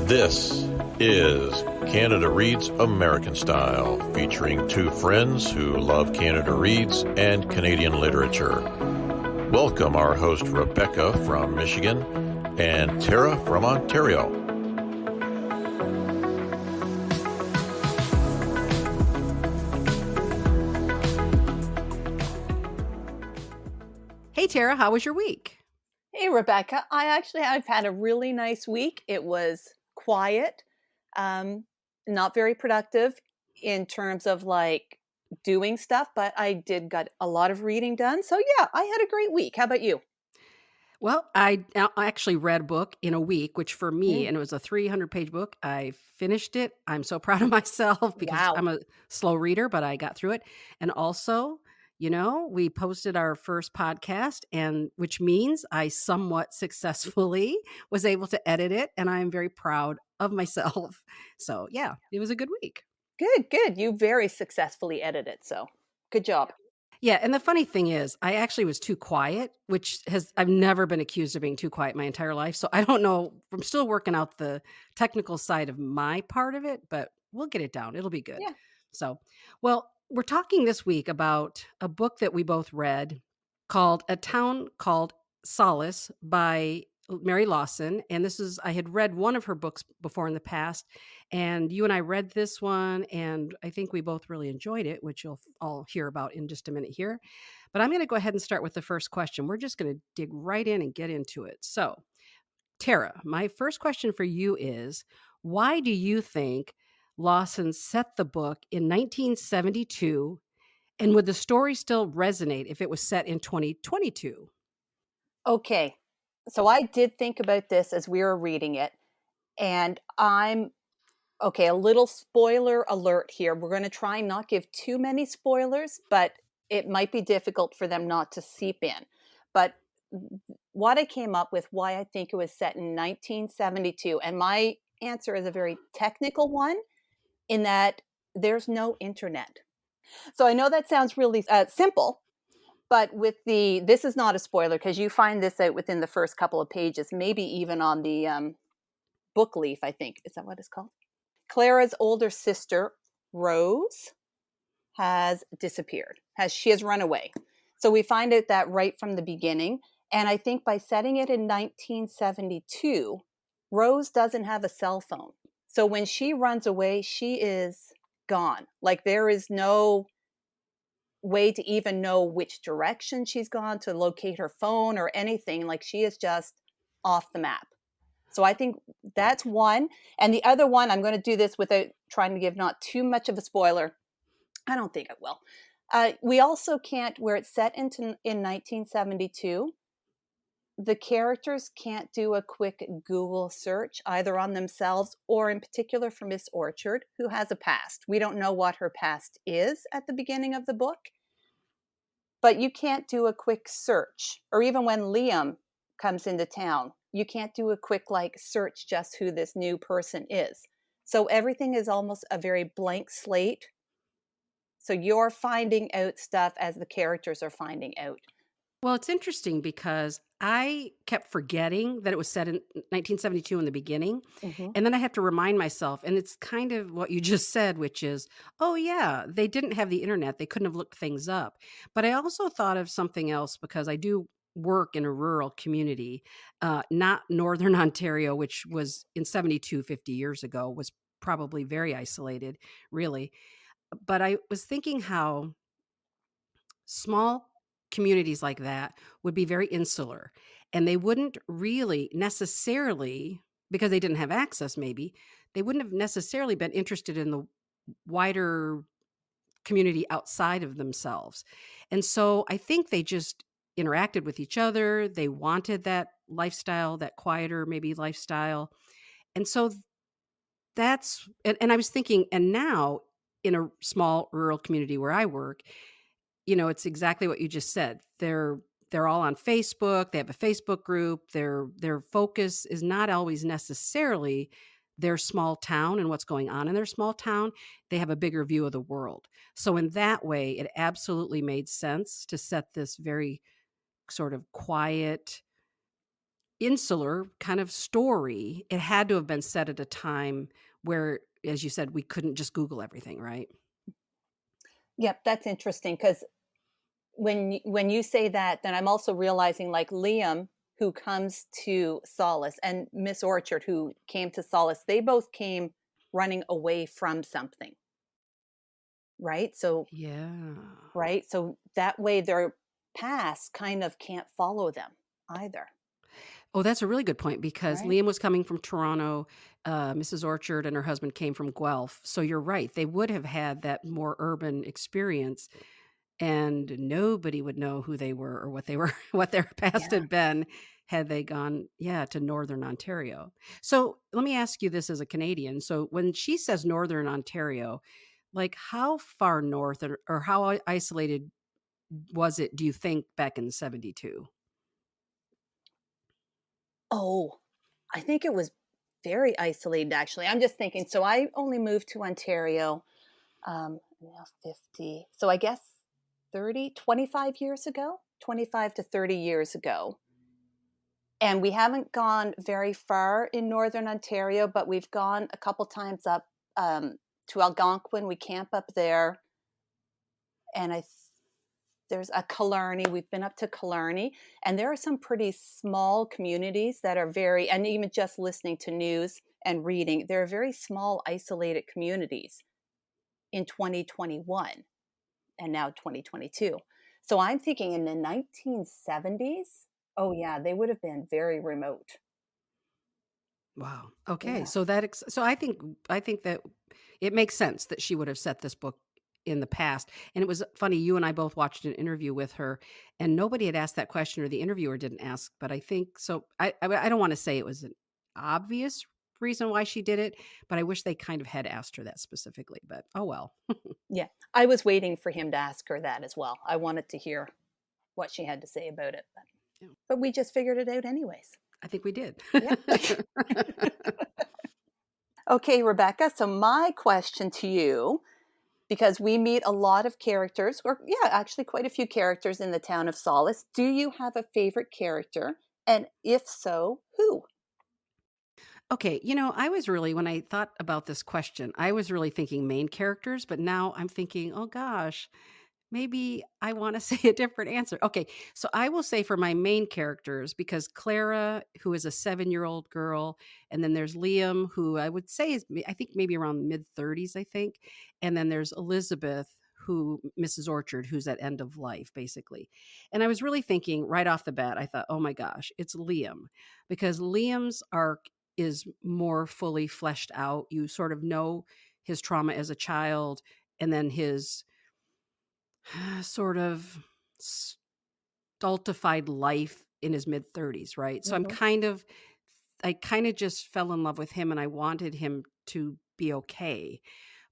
This is Canada Reads American Style, featuring two friends who love Canada Reads and Canadian literature. Welcome our host Rebecca from Michigan and Tara from Ontario. Hey Tara, how was your week? Hey, Rebecca. I've had a really nice week. It was quiet, not very productive in terms of like doing stuff, but I did got a lot of reading done. So yeah, I had a great week. How about you? Well, I actually read a book in a week, which for me, Mm, and it was a 300-page book. I finished it. I'm so proud of myself because wow. I'm a slow reader, but I got through it. And also, we posted our first podcast, and which means I somewhat successfully was able to edit it, and I'm very proud of myself. So yeah, it was a good week. Good, good. You very successfully edited. So good job. Yeah, and the funny thing is, I actually was too quiet, I've never been accused of being too quiet my entire life. So I don't know. I'm still working out the technical side of my part of it, but we'll get it down. It'll be good. Yeah. So, well, we're talking this week about a book that we both read called A Town Called Solace by Mary Lawson. And I had read one of her books before in the past, and you and I read this one, and I think we both really enjoyed it, which you'll all hear about in just a minute here. But I'm going to go ahead and start with the first question. We're just going to dig right in and get into it. So, Tara, my first question for you is, why do you think Lawson set the book in 1972, and would the story still resonate if it was set in 2022? Okay. So I did think about this as we were reading it, and okay, a little spoiler alert here. We're going to try and not give too many spoilers, but it might be difficult for them not to seep in. But what I came up with, why I think it was set in 1972, and my answer is a very technical one in that there's no internet. So I know that sounds really simple, but this is not a spoiler because you find this out within the first couple of pages, maybe even on the book leaf, I think. Is that what it's called? Clara's older sister, Rose, has disappeared. She has run away. So we find out that right from the beginning. And I think by setting it in 1972, Rose doesn't have a cell phone. So when she runs away, she is gone. Like there is no way to even know which direction she's gone, to locate her phone or anything. Like she is just off the map. So I think that's one. And the other one, I'm going to do this without trying to give not too much of a spoiler. I don't think I will. We also can't, where it's set in 1972, the characters can't do a quick Google search either on themselves or in particular for Miss Orchard, who has a past. We don't know what her past is at the beginning of the book, but you can't do a quick search. Or even when Liam comes into town, you can't do a quick search just who this new person is. So everything is almost a very blank slate. So you're finding out stuff as the characters are finding out. Well, it's interesting because I kept forgetting that it was set in 1972 in the beginning. Mm-hmm. And then I have to remind myself, and it's kind of what you just said, which is, oh, yeah, they didn't have the internet. They couldn't have looked things up. But I also thought of something else because I do work in a rural community, not Northern Ontario, which was in 72, 50 years ago, was probably very isolated, really. But I was thinking how small communities like that would be very insular, and they wouldn't really necessarily, because they didn't have access, maybe they wouldn't have necessarily been interested in the wider community outside of themselves. And so I think they just interacted with each other. They wanted that lifestyle, that quieter maybe lifestyle. And so and I was thinking, and now in a small rural community where I work, it's exactly what you just said. They're all on Facebook. They have a Facebook group. Their focus is not always necessarily their small town and what's going on in their small town. They have a bigger view of the world. So in that way, it absolutely made sense to set this very sort of quiet, insular kind of story. It had to have been set at a time where, as you said, we couldn't just Google everything, right? Yep, that's interesting because when you say that, then I'm also realizing like Liam, who comes to Solace, and Miss Orchard, who came to Solace, they both came running away from something, right? So Yeah. right, so that way their past kind of can't follow them either, Oh, that's a really good point because right? Liam was coming from Toronto, Mrs. Orchard and her husband came from Guelph. So you're right. They would have had that more urban experience and nobody would know who they were or what they were, what their past Yeah. had been had they gone, yeah, to Northern Ontario. So let me ask you this as a Canadian. So when she says Northern Ontario, like how far north or how isolated was it, do you think, back in 72? Oh, I think it was very isolated actually. I'm just thinking, so I only moved to Ontario now 50. So I guess 30, 25 years ago, 25 to 30 years ago. And we haven't gone very far in Northern Ontario, but we've gone a couple times up to Algonquin. We camp up there. And there's a Killarney. We've been up to Killarney. And there are some pretty small communities that are very, and even just listening to news and reading, there are very small, isolated communities in 2021 and now 2022. So I'm thinking in the 1970s, oh yeah, they would have been very remote. Wow. Okay. Yeah. So so I think that it makes sense that she would have set this book in the past. And it was funny, you and I both watched an interview with her and nobody had asked that question or the interviewer didn't ask, but I think so I don't want to say it was an obvious reason why she did it, but I wish they kind of had asked her that specifically, but oh well. Yeah. I was waiting for him to ask her that as well. I wanted to hear what she had to say about it. Yeah, But we just figured it out anyways. I think we did. Yeah. Okay, Rebecca. So my question to you, because we meet a lot of characters, or yeah, actually quite a few characters in the town of Solace. Do you have a favorite character? And if so, who? Okay, I was really when I thought about this question, I was really thinking main characters, but now I'm thinking, "Oh gosh, maybe I wanna say a different answer." Okay, so I will say for my main characters, because Clara, who is a seven-year-old girl, and then there's Liam, who I would say is I think maybe around mid-30s, I think, and then there's Elizabeth, who Mrs. Orchard, who's at end of life, basically. And I was really thinking right off the bat, I thought, "Oh my gosh, it's Liam," because Liam's arc is more fully fleshed out. You sort of know his trauma as a child, and then his sort of stultified life in his mid 30s, right? So Hmm. I kind of just fell in love with him and I wanted him to be okay.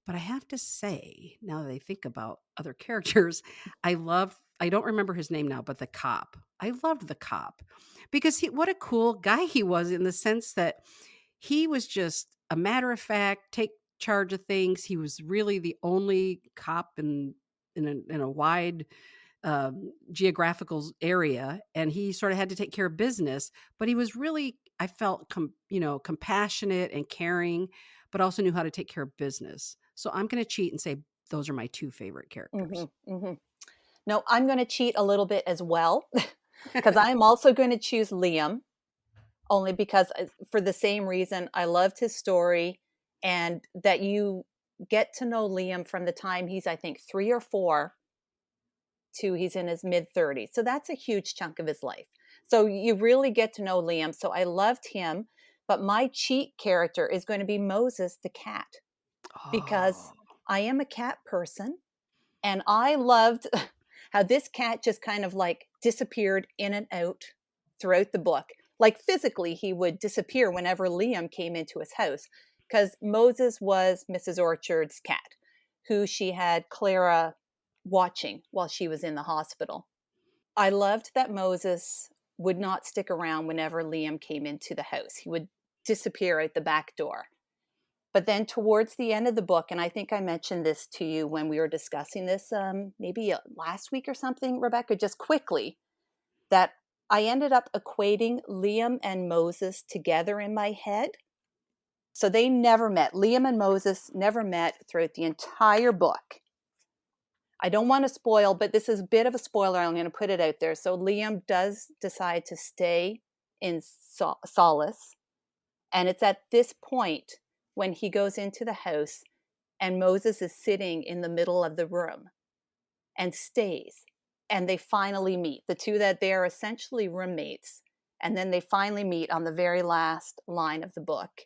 But I have to say, now that I think about other characters, I don't remember his name now, but the cop. I loved the cop because what a cool guy he was in the sense that he was just a matter of fact, take charge of things. He was really the only cop in a wide geographical area, and he sort of had to take care of business. But he was really, I felt, compassionate and caring, but also knew how to take care of business. So I'm going to cheat and say those are my two favorite Hmm. characters. Hmm. No, I'm going to cheat a little bit as well because I'm also going to choose Liam only because for the same reason I loved his story and that you get to know Liam from the time he's, I think, 3 or 4 to he's in his mid 30s. So that's a huge chunk of his life. So you really get to know Liam. So I loved him. But my cheat character is going to be Moses the cat because Oh, I am a cat person and I loved how this cat just kind of like disappeared in and out throughout the book. Like physically, he would disappear whenever Liam came into his house because Moses was Mrs. Orchard's cat, who she had Clara watching while she was in the hospital. I loved that Moses would not stick around whenever Liam came into the house. He would disappear out the back door. But then towards the end of the book, and I think I mentioned this to you when we were discussing this, maybe last week or something, Rebecca, just quickly, that I ended up equating Liam and Moses together in my head. So they never met. Liam and Moses never met throughout the entire book. I don't want to spoil, but this is a bit of a spoiler. I'm going to put it out there. So Liam does decide to stay in Solace. And it's at this point when he goes into the house and Moses is sitting in the middle of the room and stays. And they finally meet. The two that they are essentially roommates. And then they finally meet on the very last line of the book.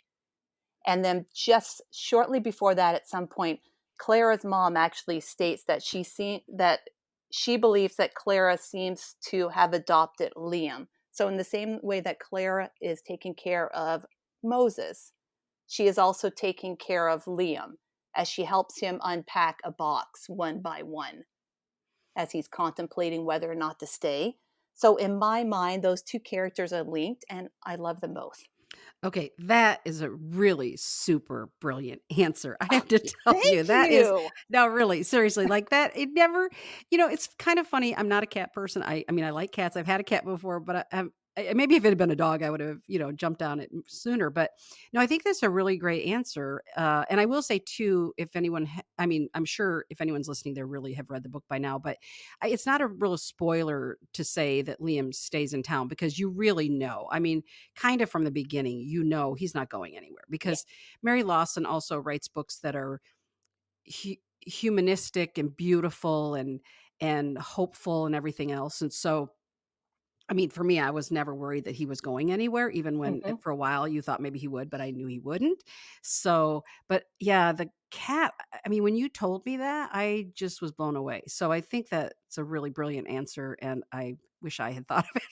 And then just shortly before that, at some point, Clara's mom actually states that she believes that Clara seems to have adopted Liam. So in the same way that Clara is taking care of Moses, she is also taking care of Liam as she helps him unpack a box one by one as he's contemplating whether or not to stay. So in my mind, those two characters are linked, and I love them both. Okay, that is a really super brilliant answer. I have to tell you, Thank that is you. no, really, seriously, like that. It never, it's kind of funny. I'm not a cat person. I mean, I like cats. I've had a cat before, but maybe if it had been a dog, I would have, jumped on it sooner. But no, I think that's a really great answer. And I will say too, if anyone, I mean, I'm sure if anyone's listening, they really have read the book by now. But it's not a real spoiler to say that Liam stays in town because you really know. I mean, kind of from the beginning, he's not going anywhere because Mary Lawson also writes books that are humanistic and beautiful and hopeful and everything else. And so, I mean, for me, I was never worried that he was going anywhere, even when Mhm. for a while you thought maybe he would, but I knew he wouldn't. So, but yeah, the cat, I mean, when you told me that, I just was blown away. So I think that's a really brilliant answer. And I wish I had thought of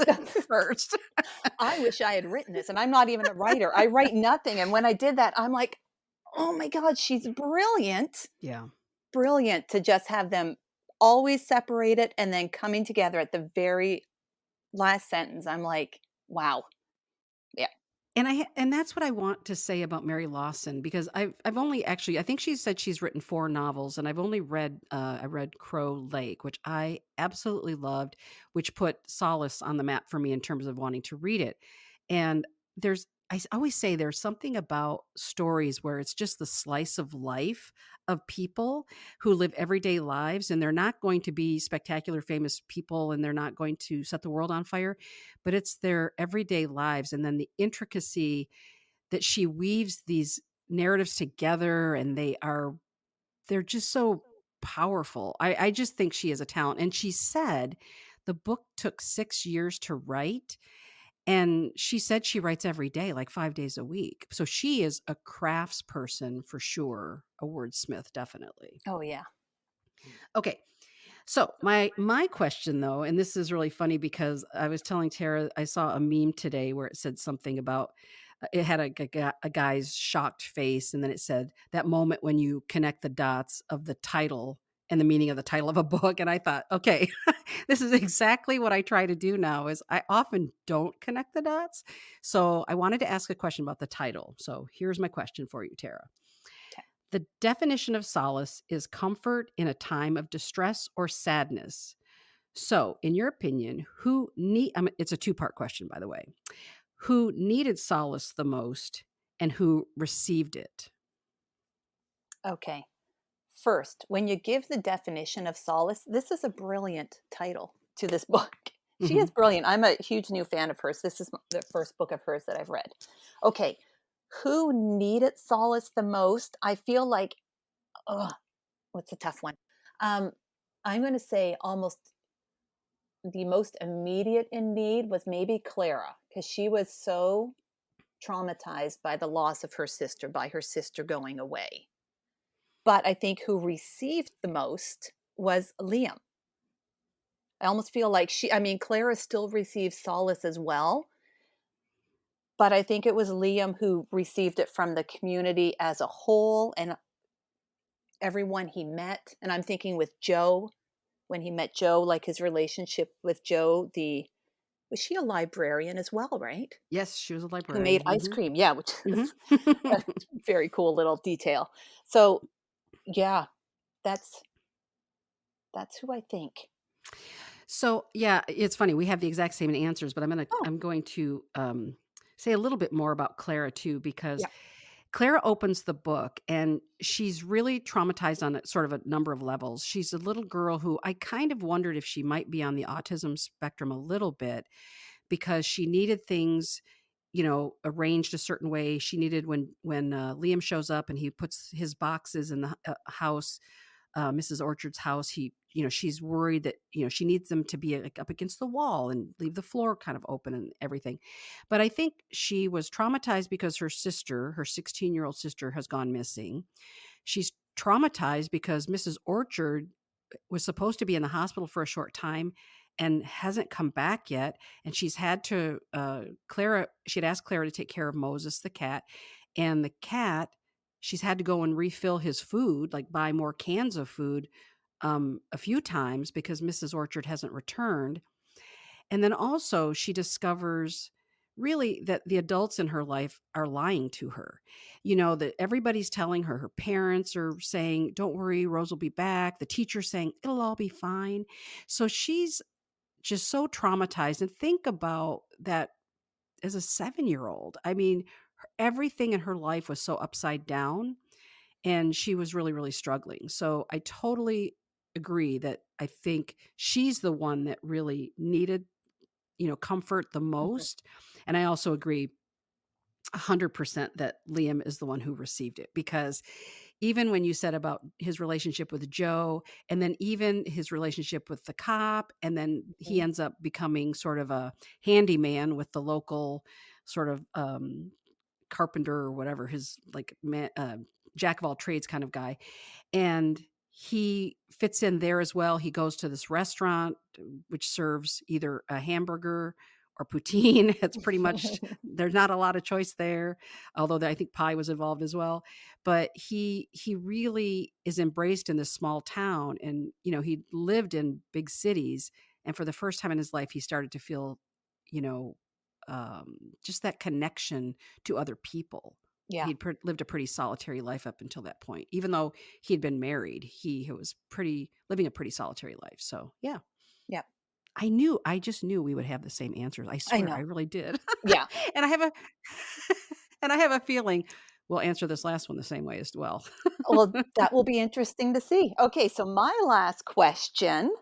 it first. I wish I had written this, and I'm not even a writer. I write nothing, and when I did that, I'm like, "Oh my god, she's brilliant." Yeah. Brilliant to just have them always separated and then coming together at the very last sentence. I'm like, "Wow." Yeah. And that's what I want to say about Mary Lawson because I've only actually I think she said she's written 4 novels and I've only read I read Crow Lake, which I absolutely loved, which put Solace on the map for me in terms of wanting to read it. And always say there's something about stories where it's just the slice of life of people who live everyday lives, and they're not going to be spectacular famous people and they're not going to set the world on fire, but it's their everyday lives and then the intricacy that she weaves these narratives together, and they're just so powerful. I just think she is a talent. And she said the book took 6 years to write, and she said she writes every day, like 5 days a week. So she is a crafts person for sure, a wordsmith definitely. Oh, yeah. Okay. So my question though, and this is really funny because I was telling Tara, I saw a meme today where it said something about it had a guy's shocked face, and then it said that moment when you connect the dots of the title and the meaning of the title of a book. And I thought, okay, this is exactly what I try to do now. Is I often don't connect the dots. So I wanted to ask a question about the title. So here's my question for you, Tara. Okay. The definition of solace is comfort in a time of distress or sadness. So, in your opinion, it's a two-part question, by the way. Who needed solace the most and who received it? Okay. First, when you give the definition of solace, this is a brilliant title to this book. She is Mhm. brilliant. I'm a huge new fan of hers. This is the first book of hers that I've read. Okay. Who needed solace the most? I feel like, oh, what's a tough one? Um, I'm going to say almost the most immediate in need was maybe Clara, because she was so traumatized by the loss of her sister, by her sister going away. But I think who received the most was Liam. I almost feel like Clara still receives solace as well, but I think it was Liam who received it from the community as a whole and everyone he met. And I'm thinking with Joe, when he met Joe, like his relationship with Joe, was she a librarian as well, right? Yes, she was a Who made librarian. ice cream. Yeah, which is a Mhm. very cool little detail. So yeah, that's who I think. So, yeah, it's funny. We have the exact same answers, but Oh, I'm going to say a little bit more about Clara too, because yeah. Clara opens the book and she's really traumatized on a sort of a number of levels. She's a little girl who I kind of wondered if she might be on the autism spectrum a little bit because she needed things, arranged a certain way. She needed when Liam shows up and he puts his boxes in the house, Mrs. Orchard's house. She's worried that she needs them to be like up against the wall and leave the floor kind of open and everything. But I think she was traumatized because her sister, her 16-year-old sister, has gone missing. She's traumatized because Mrs. Orchard was supposed to be in the hospital for a short time and hasn't come back yet. And she's had to, Clara, she had asked Clara to take care of Moses, the cat. And the cat, she's had to go and refill his food, like buy more cans of food a few times because Mrs. Orchard hasn't returned. And then also she discovers really that the adults in her life are lying to her. That everybody's telling her, her parents are saying, "Don't worry, Rose will be back." The teacher's saying, "It'll all be fine." So she's just so traumatized. And think about that as a 7-year-old. I mean, everything in her life was so upside down and she was really, really struggling. So I totally agree that I think she's the one that really needed comfort the Mhm. most. And I also agree 100% that Liam is the one who received it because even when you said about his relationship with Joe and then even his relationship with the cop, and then he Mhm. ends up becoming sort of a handyman with the local sort of carpenter or whatever, his like jack of all trades kind of guy. And he fits in there as well. He goes to this restaurant which serves either a hamburger or poutine. It's pretty much there's not a lot of choice there, although I think pie was involved as well. But he really is embraced in this small town, and he lived in big cities, and for the first time in his life, he started to feel, you know, just that connection to other people. Yeah. Lived a pretty solitary life up until that point. Even though he had been married, he was living a pretty solitary life. So, yeah, Yeah. I just knew we would have the same answers. I I swear, I know. really did. Yeah. and I have a, and I have a feeling we'll answer this last one the same way as well. Well, that will be interesting to see. Okay, so my last question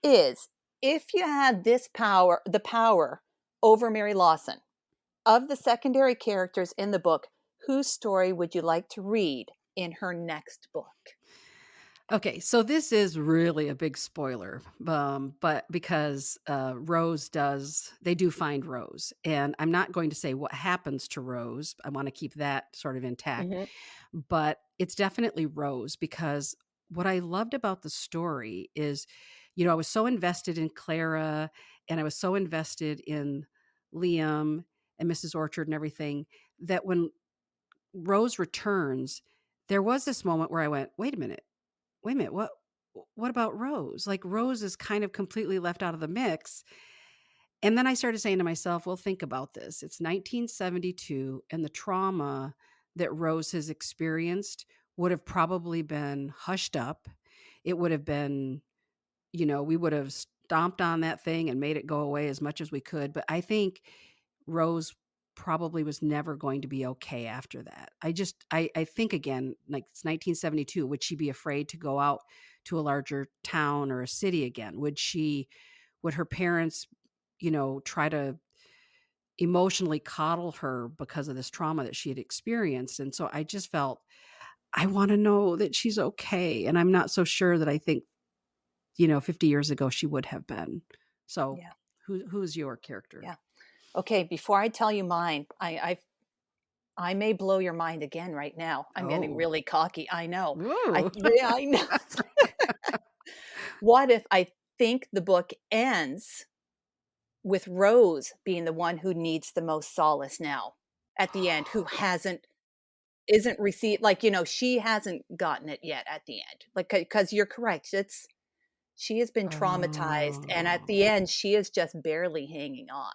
is, if you had the power over Mary Lawson, of the secondary characters in the book, whose story would you like to read in her next book? Okay, so this is really a big spoiler, but because they do find Rose, and I'm not going to say what happens to Rose. I want to keep that sort of intact, Mhm. but it's definitely Rose because what I loved about the story is, I was so invested in Clara, and I was so invested in Liam and Mrs. Orchard and everything that when Rose returns, there was this moment where I went, wait a minute, what about Rose? Like Rose is kind of completely left out of the mix. And then I started saying to myself, well, think about this. It's 1972 and the trauma that Rose has experienced would have probably been hushed up. It would have been, we would have stomped on that thing and made it go away as much as we could. But I think Rose probably was never going to be okay after that. I think again, like it's 1972, would she be afraid to go out to a larger town or a city again? Would her parents, try to emotionally coddle her because of this trauma that she had experienced? And so I just felt I want to know that she's okay. And I'm not so sure that I think 50 years ago she would have been. So Yeah. who's your character? Yeah. Okay, before I tell you mine, I may blow your mind again right now. I'm getting Oh. really cocky. I know. Ooh. Yeah, I know. What if I think the book ends with Rose being the one who needs the most solace now at the end, who isn't received, like, she hasn't gotten it yet at the end. Like, because you're correct. She has been traumatized, and at Oh. the end, she is just barely hanging on.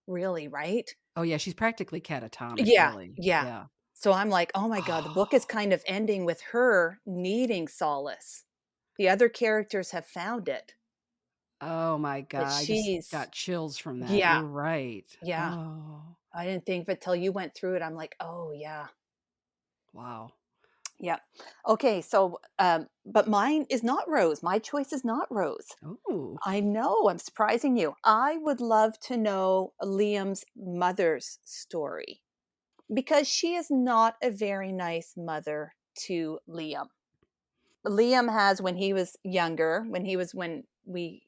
Really, right? Oh, yeah, she's practically catatonic, Yeah, really. yeah. Yeah. So I'm like, "Oh my god, the book is kind of ending with her needing solace. The other characters have found it." Oh my that god, I just she's got chills from that. yeah, You're right. yeah. Oh, I didn't think of it till you went through it. I'm like, "Oh, yeah. wow. Yeah." Okay, so, but mine is not Rose. My choice is not Rose. Oh, I know, I'm surprising you. I would love to know Liam's mother's story because she is not a very nice mother to Liam. Liam has, when he was younger, when we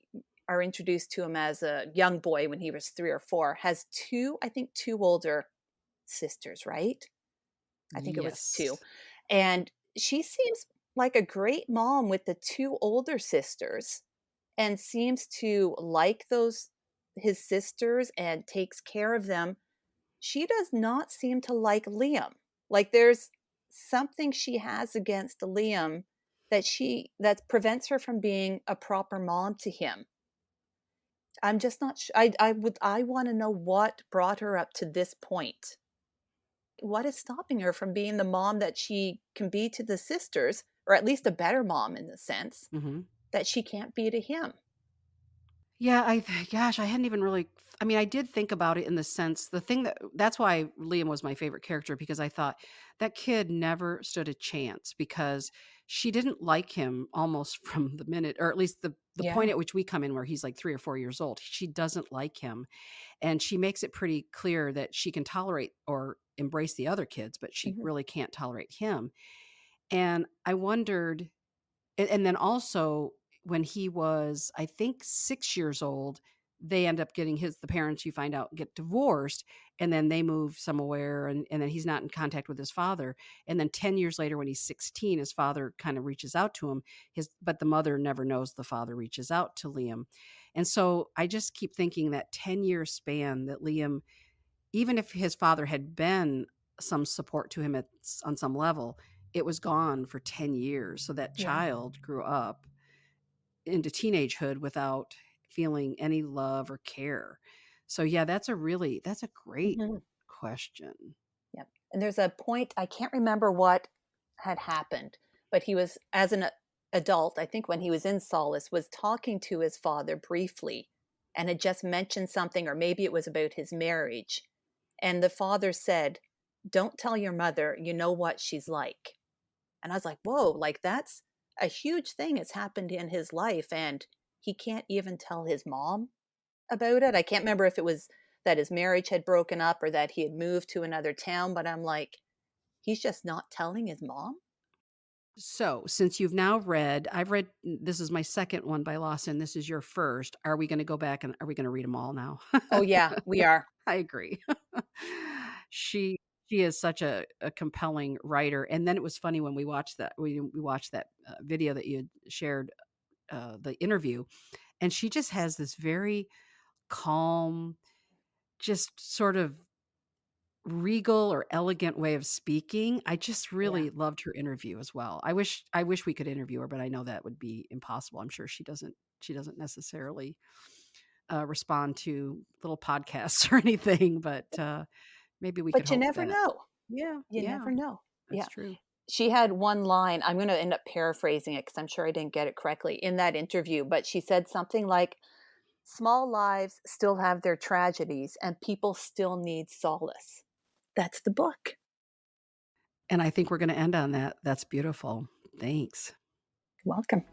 are introduced to him as a young boy when he was 3 or 4, has 2, I think 2 older sisters, right? I think it was 2. yes. And she seems like a great mom with the 2 older sisters and seems to like those his sisters and takes care of them. She does not seem to like Liam. Like there's something she has against Liam that prevents her from being a proper mom to him. I'm just not I want to know what brought her up to this point. What is stopping her from being the mom that she can be to the sisters, or at least a better mom in the sense Mhm. that she can't be to him? Yeah, gosh, I hadn't even really I mean, I did think about it in the sense the thing that's why Liam was my favorite character because I thought that kid never stood a chance because she didn't like him almost from the minute or at least the point Yeah. at which we come in where he's like 3 or 4 years old. She doesn't like him and she makes it pretty clear that she can tolerate or embrace the other kids, but she Mhm. really can't tolerate him. And I wondered and then also when he was, I think, 6 years old, they end up getting the parents you find out get divorced, and then they move somewhere, and then he's not in contact with his father. And then 10 years later, when he's 16, his father kind of reaches out to him. But the mother never knows the father reaches out to Liam. And so I just keep thinking that 10-year span that Liam, even if his father had been some support to him on some level, it was gone for 10 years. So that Yeah. child grew up into teenagehood without feeling any love or care. So yeah, that's a great Mhm. question. Yep. And there's a point, I can't remember what had happened, but he was, as an adult, I think when he was in Solace, was talking to his father briefly and had just mentioned something, or maybe it was about his marriage. And the father said, "Don't tell your mother, you know what she's like." And I was like, whoa, like that's a huge thing that's happened in his life. And he can't even tell his mom about it. I can't remember if it was that his marriage had broken up or that he had moved to another town, but I'm like, he's just not telling his mom? So, since you've now I've read this is my second one by Lawson. This is your first. Are we going to go back and are we going to read them all now? Oh, yeah, we are. I agree. she she is such a compelling writer. And then it was funny when we watched that video that you had shared the interview, and she just has this very calm, just sort of regal or elegant way of speaking. I just Yeah. really loved her interview as well. I wish we could interview her, but I know that would be impossible. I'm sure she doesn't necessarily respond to little podcasts or anything, but maybe we could But you hope never that. know. Yeah, You yeah, never know. that's Yeah. true. She had one line, I'm going to end up paraphrasing it because I'm sure I didn't get it correctly in that interview, but she said something like, "Small lives still have their tragedies and people still need solace." That's the book. And I think we're going to end on that. That's beautiful. Thanks. Welcome.